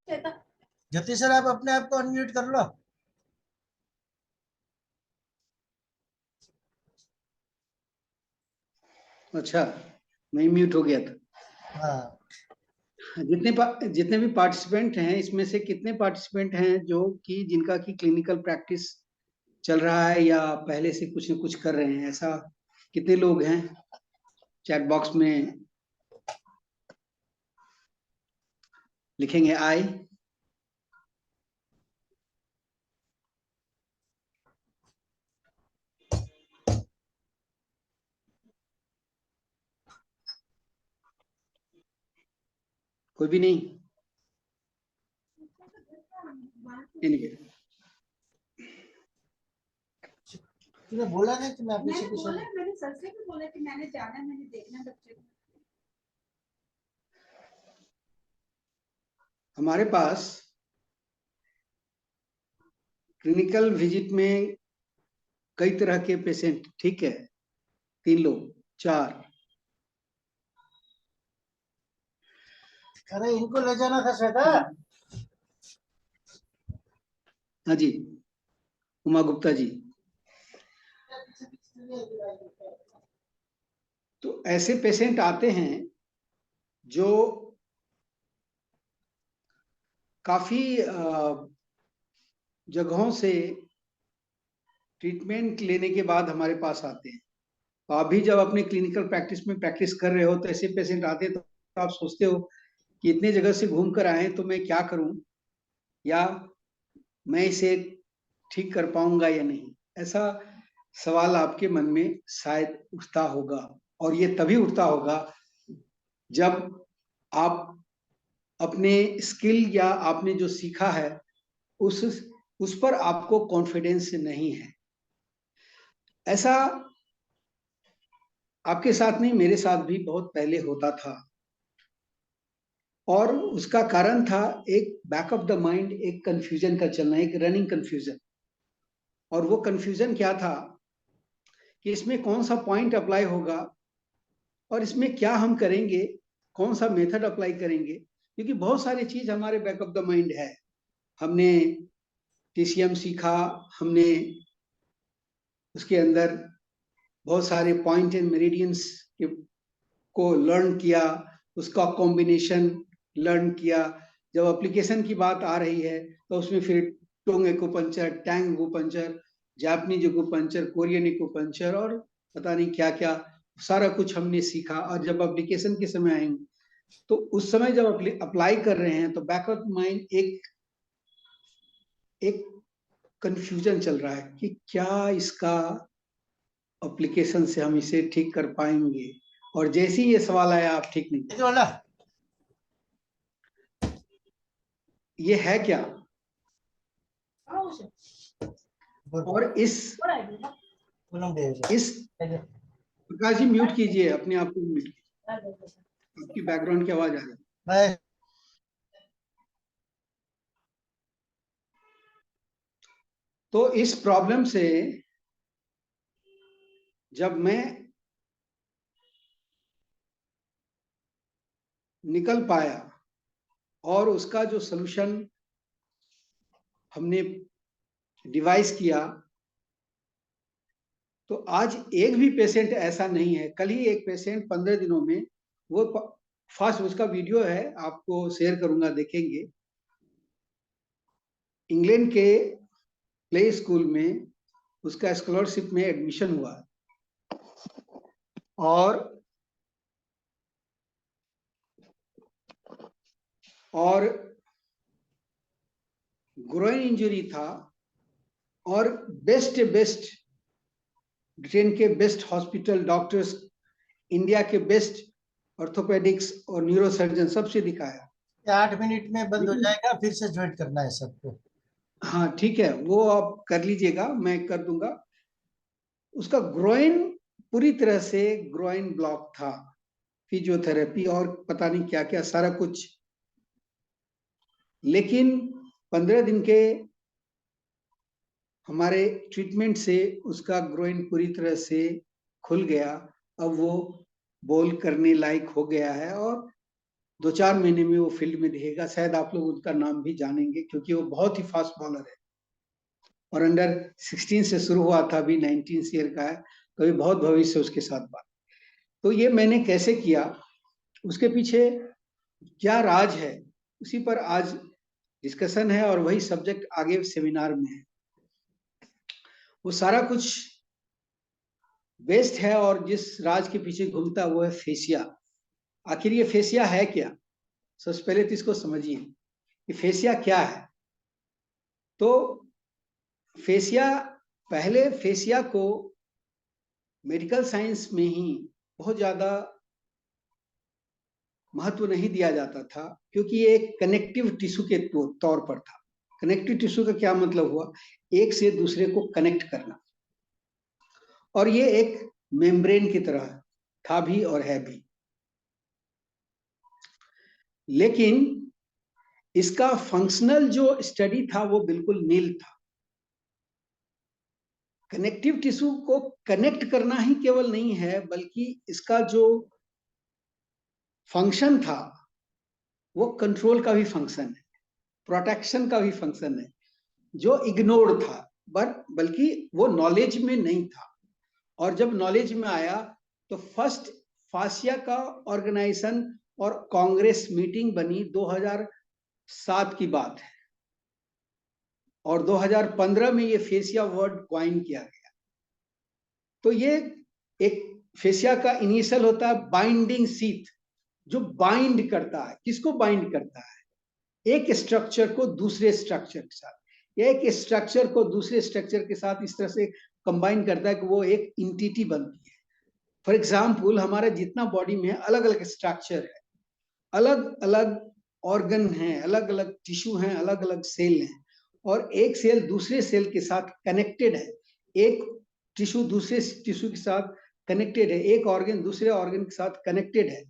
ज्योति sir, आप अपने आप को अनम्यूट कर लो। अच्छा, मैं म्यूट हो गया था। हाँ, जितने भी पार्टिसिपेंट हैं, इसमें से कितने पार्टिसिपेंट हैं जो कि जिनका की क्लिनिकल प्रैक्टिस चल रहा है या पहले से कुछ न कुछ कर रहे हैं? ऐसा कितने लोग हैं? चैट बॉक्स में लिखेंगे आई। कोई भी नहीं? Anyway, तूने बोला नहीं कि मैं मैंने पीछे पीछे। बोला, मैंने सर से भी बोला कि मैंने जाना है, मैंने देखना है बच्चे को। हमारे पास क्लिनिकल विजिट में कई तरह के पेशेंट, ठीक है, 3 लोग, 4। अरे इनको ले जाना था श्वेता। हाँ जी, उमा गुप्ता जी। तो ऐसे पेशेंट आते हैं जो काफी जगहों से ट्रीटमेंट लेने के बाद हमारे पास आते हैं। तो आप भी जब अपने क्लिनिकल प्रैक्टिस में प्रैक्टिस कर रहे हो तो ऐसे पेशेंट आते हैं तो आप सोचते हो कि इतने जगह से घूम कर आए तो मैं क्या करूं, या मैं इसे ठीक कर पाऊंगा या नहीं। ऐसा सवाल आपके मन में शायद उठता होगा, और ये तभी उठता होगा जब आप अपने स्किल या आपने जो सीखा है उस उस पर आपको कॉन्फिडेंस नहीं है। ऐसा आपके साथ नहीं, मेरे साथ भी बहुत पहले होता था, और उसका कारण था एक बैक ऑफ द माइंड, एक कंफ्यूजन का चलना, एक रनिंग कंफ्यूजन। और वो कंफ्यूजन क्या था कि इसमें कौन सा पॉइंट अप्लाई होगा और इसमें क्या हम करेंगे, कौन सा मेथड अप्लाई करेंगे, क्योंकि बहुत सारी चीज हमारे बैक ऑफ द माइंड है। हमने टीसीएम सीखा, हमने उसके अंदर बहुत सारे पॉइंट एंड मेरिडियंस को लर्न किया, उसका कॉम्बिनेशन लर्न किया। जब एप्लीकेशन की बात आ रही है तो उसमें फिर टोंग एक्यूपंक्चर, टैंग acupuncture, Japanese acupuncture, Korean acupuncture और पता नहीं क्या क्या, सारा कुछ हमने सीखा। और जब एप्लीकेशन के समय आएंगे तो उस समय जब अप्लाई कर रहे हैं तो बैक ऑफ माइंड एक कंफ्यूजन चल रहा है कि क्या इसका एप्लीकेशन से हम इसे ठीक कर पाएंगे। और जैसे ही ये सवाल आया, आप ठीक नहीं, ये वाला ये है क्या। और इस प्रकाश जी म्यूट कीजिए अपने आप को, म्यूट कीजिए, आपकी बैकग्राउंड की आवाज आ रही है। तो इस प्रॉब्लम से जब मैं निकल पाया और उसका जो सलूशन हमने डिवाइस किया, तो आज एक भी पेशेंट ऐसा नहीं है। कल ही एक पेशेंट 15 दिनों में, वो फास्ट, उसका वीडियो है, आपको शेयर करूंगा, देखेंगे। इंग्लैंड के प्ले स्कूल में उसका स्कॉलरशिप में एडमिशन हुआ, और ग्रोइन इंजरी था, और बेस्ट ब्रिटेन के बेस्ट हॉस्पिटल डॉक्टर्स, इंडिया के बेस्ट ऑर्थोपेडिक्स और न्यूरोसर्जन सबसे दिखाया। 8 मिनट में बंद हो जाएगा, फिर से ज्वाइन करना है सबको। हाँ ठीक है, वो आप कर लीजिएगा, मैं कर दूंगा। उसका ग्रोइन पूरी तरह से ग्रोइन ब्लॉक था, फिजियोथेरेपी और पता नहीं क्या क्या सारा कुछ। लेकिन 15 दिन के हमारे ट्रीटमेंट से उसका ग्रोइन पूरी तरह से खुल गया। अब वो बोल करने लायक हो गया है, और 2-4 महीने में वो फील्ड में दिखेगा। शायद आप लोग उनका नाम भी जानेंगे क्योंकि वो बहुत ही फास्ट बॉलर है और अंडर 16 से शुरू हुआ था, अभी 19 ईयर का है, तो अभी बहुत भविष्य उसके साथ बात। तो ये मैंने कैसे किया, उसके पीछे क्या राज है, उसी पर आज डिस्कशन है और वही सब्जेक्ट आगे सेमिनार में है। वो सारा कुछ वेस्ट है और जिस राज के पीछे घूमता वो है फेसिया। आखिर ये फेसिया है क्या? सबसे पहले तो इसको समझिए कि फेसिया क्या है। तो फेसिया, पहले फेसिया को मेडिकल साइंस में ही बहुत ज्यादा महत्व नहीं दिया जाता था क्योंकि ये एक कनेक्टिव टिश्यू के तौर पर था। कनेक्टिव टिश्यू का क्या मतलब हुआ? एक से दूसरे को कनेक्ट करना, और ये एक मेम्ब्रेन की तरह था भी और है भी। लेकिन इसका फंक्शनल जो स्टडी था वो बिल्कुल नील था। कनेक्टिव टिश्यू को कनेक्ट करना ही केवल नहीं है, बल्कि इसका जो फंक्शन था वो कंट्रोल का भी फंक्शन है, प्रोटेक्शन का भी फंक्शन है, जो इग्नोर्ड था, बल्कि वो नॉलेज में नहीं था। और जब नॉलेज में आया तो फर्स्ट फासिया का ऑर्गेनाइजेशन और कांग्रेस मीटिंग बनी 2007 की बात है, और 2015 में ये फेसिया वर्ड क्वाइन किया गया। तो ये एक फेसिया का इनिशियल होता है बाइंडिंग सीथ, जो बाइंड करता है। किसको बाइंड करता है? एक स्ट्रक्चर को दूसरे स्ट्रक्चर के साथ, एक स्ट्रक्चर को दूसरे स्ट्रक्चर के साथ इस तरह से कंबाइन करता है कि वो एक इंटिटी बनती है। फॉर एग्जाम्पल, हमारे जितना बॉडी में अलग अलग स्ट्रक्चर है, अलग अलग ऑर्गन हैं, अलग अलग टिश्यू हैं, अलग अलग सेल हैं, और एक सेल दूसरे सेल के साथ कनेक्टेड है, एक टिश्यू दूसरे टिश्यू के साथ कनेक्टेड है, एक ऑर्गन दूसरे ऑर्गन के साथ कनेक्टेड है।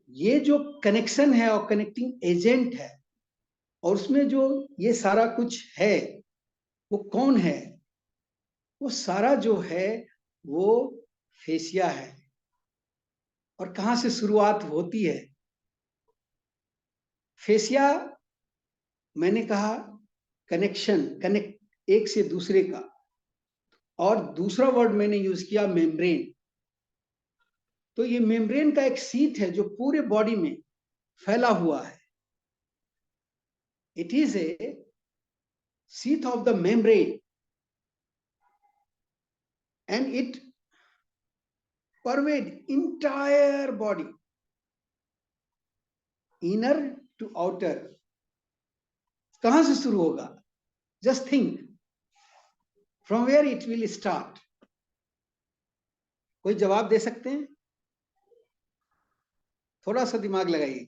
ये जो कनेक्शन है और कनेक्टिंग एजेंट है, और उसमें जो ये सारा कुछ है वो कौन है? वो सारा जो है वो फेसिया है। और कहां से शुरुआत होती है? फेसिया, मैंने कहा कनेक्शन, कनेक्ट एक से दूसरे का, और दूसरा वर्ड मैंने यूज किया मेम्ब्रेन। तो ये मेम्ब्रेन का एक सीट है जो पूरे बॉडी में फैला हुआ है। It is a sheath of the membrane and it pervade entire body, inner to outer। कहां से शुरू होगा? Just think from where it will start. कोई जवाब दे सकते हैं? थोड़ा सा दिमाग लगाइए।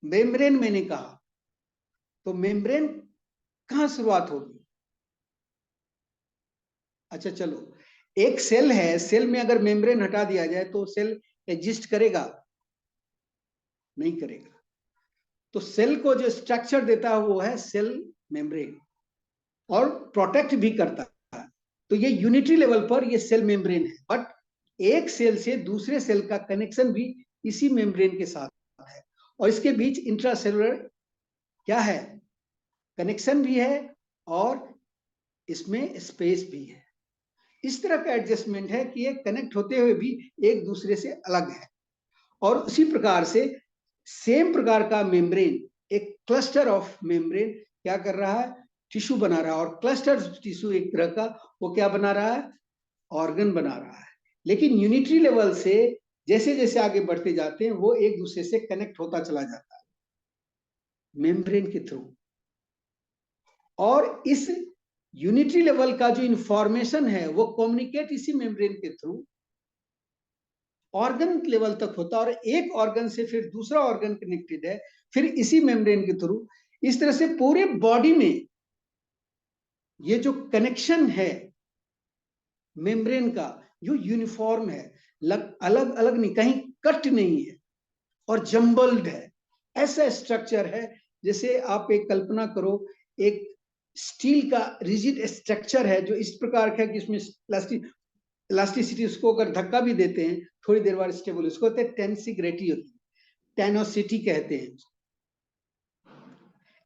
मेम्ब्रेन मैंने कहा, तो मेम्ब्रेन कहां शुरुआत होगी? अच्छा चलो, एक सेल है, सेल में अगर मेम्ब्रेन हटा दिया जाए तो सेल एग्जिस्ट करेगा? नहीं करेगा। तो सेल को जो स्ट्रक्चर देता है वो है सेल मेम्ब्रेन, और प्रोटेक्ट भी करता है। तो ये यूनिटरी लेवल पर ये सेल मेम्ब्रेन है, बट एक सेल से दूसरे सेल का कनेक्शन भी इसी मेम्ब्रेन के साथ है, और इसके बीच इंट्रासेलुलर क्या है? कनेक्शन भी है, और इसमें स्पेस भी है। इस तरह का एडजस्टमेंट है कि ये कनेक्ट होते हुए भी एक दूसरे से अलग है। और उसी प्रकार से सेम प्रकार का मेम्ब्रेन, एक क्लस्टर ऑफ मेम्ब्रेन क्या कर रहा है? टिश्यू बना रहा है, और क्लस्टर टिश्यू एक तरह का वो क्या बना रहा है? ऑर्गन बना रहा है। लेकिन यूनिटरी लेवल से जैसे जैसे आगे बढ़ते जाते हैं वो एक दूसरे से कनेक्ट होता चला जाता है मेम्ब्रेन के थ्रू। और इस यूनिटरी लेवल का जो इंफॉर्मेशन है वो कम्युनिकेट इसी मेम्ब्रेन के थ्रू ऑर्गन लेवल तक होता है, और एक ऑर्गन से फिर दूसरा ऑर्गन कनेक्टेड है, फिर इसी मेम्ब्रेन के थ्रू। इस तरह से पूरे बॉडी में ये जो कनेक्शन है मेम्ब्रेन का, जो यूनिफॉर्म है, अलग अलग नहीं, कहीं कट नहीं है और जम्बल्ड है। ऐसा स्ट्रक्चर है जैसे आप एक कल्पना करो, एक स्टील का रिजिड स्ट्रक्चर है जो इस प्रकार का है कि इसमें प्लास्टिक इलास्टिसिटी, उसको अगर धक्का भी देते हैं थोड़ी देर बाद स्टेबल, उसको कहते हैं टेंसिग्रिटी होती है, टेनोसिटी कहते हैं,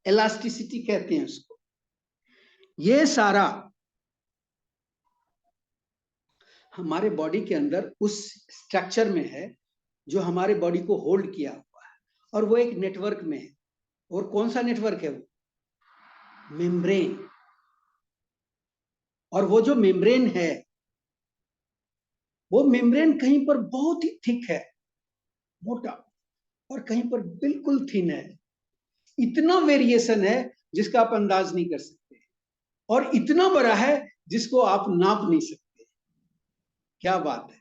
इलास्टिसिटी कहते हैं उसको। ये सारा हमारे बॉडी के अंदर उस स्ट्रक्चर में है जो हमारे बॉडी को होल्ड किया हुआ है, और वो एक नेटवर्क में है। और कौन सा नेटवर्क है वो? मेम्ब्रेन। और वो जो मेम्ब्रेन है, वो मेम्ब्रेन कहीं पर बहुत ही थिक है, मोटा, और कहीं पर बिल्कुल थिन है। इतना वेरिएशन है जिसका आप अंदाज नहीं कर सकते, और इतना बड़ा है जिसको आप नाप नहीं सकते। क्या बात है।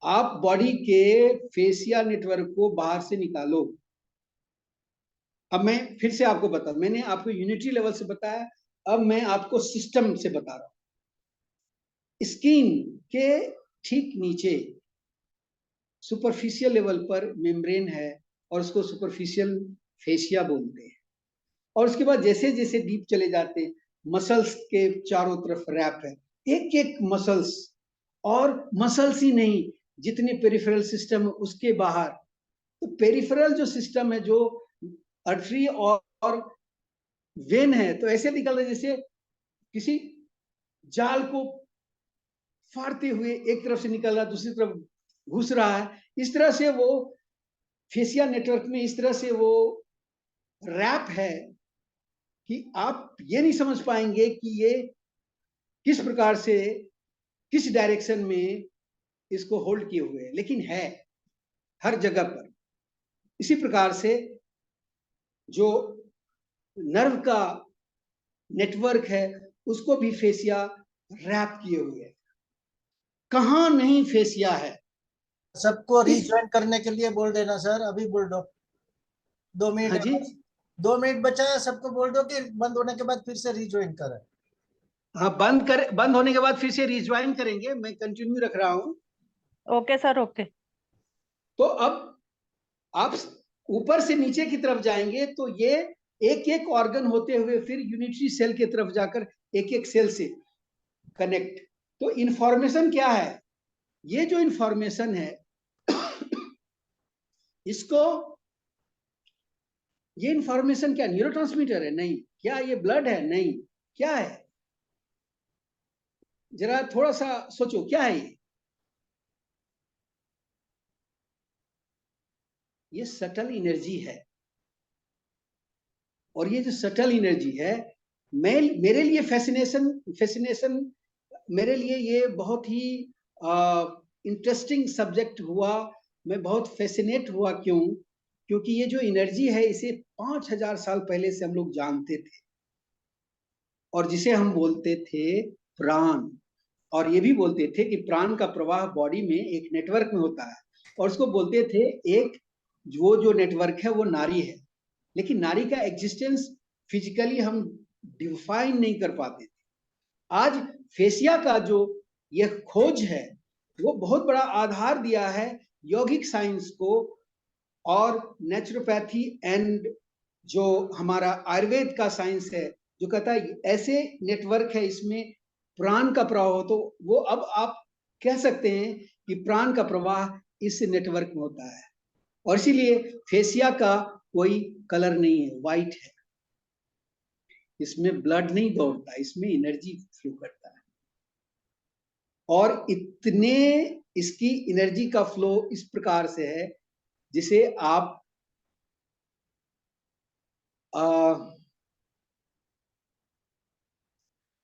आप बॉडी के फेसिया नेटवर्क को बाहर से निकालो। अब मैं फिर से आपको बताऊं, मैंने आपको यूनिटी लेवल से बताया, अब मैं आपको सिस्टम से बता रहा हूं। स्किन के ठीक नीचे सुपरफिशियल लेवल पर मेम्ब्रेन है, और उसको सुपरफिशियल फेसिया बोलते हैं। और उसके बाद जैसे जैसे डीप चले जाते हैं, मसल्स के चारों तरफ रैप है, एक एक मसल्स, और मसल्स ही नहीं, जितने पेरिफेरल सिस्टम उसके बाहर। तो पेरिफेरल जो सिस्टम है, जो आर्टरी और वेन है, तो ऐसे निकल रहा है जैसे किसी जाल को फाड़ते हुए एक तरफ से निकल रहा, दूसरी तरफ घुस रहा है। इस तरह से वो फेसिया नेटवर्क में इस तरह से वो रैप है कि आप ये नहीं समझ पाएंगे कि ये किस प्रकार से, किस डायरेक्शन में इसको होल्ड किए हुए है, लेकिन है हर जगह पर। इसी प्रकार से जो नर्व का नेटवर्क है, उसको भी फेसिया रैप किए हुए है। कहां नहीं फेसिया है। सबको रीज्वाइन करने के लिए बोल देना सर, अभी बोल दो। 2 मिनट हाँ है जी, बस। 2 मिनट बचा है, सबको बोल दो कि बंद होने के बाद फिर से रीज्वाइन करें। हाँ, बंद होने के बाद फिर से रिज्वाइन करेंगे। मैं कंटिन्यू रख रहा हूं। Okay sir, okay. तो अब आप ऊपर से नीचे की तरफ जाएंगे तो ये एक एक ऑर्गन होते हुए फिर यूनिटरी सेल की तरफ जाकर एक एक सेल से कनेक्ट। तो इंफॉर्मेशन क्या है? ये जो इंफॉर्मेशन है इसको, ये इंफॉर्मेशन क्या न्यूरोट्रांसमीटर है? नहीं। क्या ये ब्लड है? नहीं। क्या है? जरा थोड़ा सा सोचो, क्या है ये सटल एनर्जी है। और ये जो सटल एनर्जी है, मेरे लिए फैसिनेशन मेरे लिए ये बहुत ही इंटरेस्टिंग सब्जेक्ट हुआ। मैं बहुत फैसिनेट हुआ। क्यों? क्योंकि ये जो एनर्जी है, इसे 5000 साल पहले से हम लोग जानते थे, और जिसे हम बोलते थे प्राण। और ये भी बोलते थे कि प्राण का प्रवाह बॉडी में एक नेटवर्क में होता है, और उसको बोलते थे एक, वो जो नेटवर्क है वो नाड़ी है। लेकिन नाड़ी का एग्जिस्टेंस फिजिकली हम डिफाइन नहीं कर पाते थे। आज फेसिया का जो यह खोज है, वो बहुत बड़ा आधार दिया है यौगिक साइंस को, और नेचुरोपैथी एंड जो हमारा आयुर्वेद का साइंस है, जो कहता है ऐसे नेटवर्क है, इसमें प्राण का प्रवाह हो। तो वो अब आप कह सकते हैं कि प्राण का प्रवाह इस नेटवर्क में होता है। और इसीलिए फेसिया का कोई कलर नहीं है, व्हाइट है। इसमें ब्लड नहीं दौड़ता, इसमें एनर्जी फ्लो करता है। और इतने इसकी एनर्जी का फ्लो इस प्रकार से है जिसे आप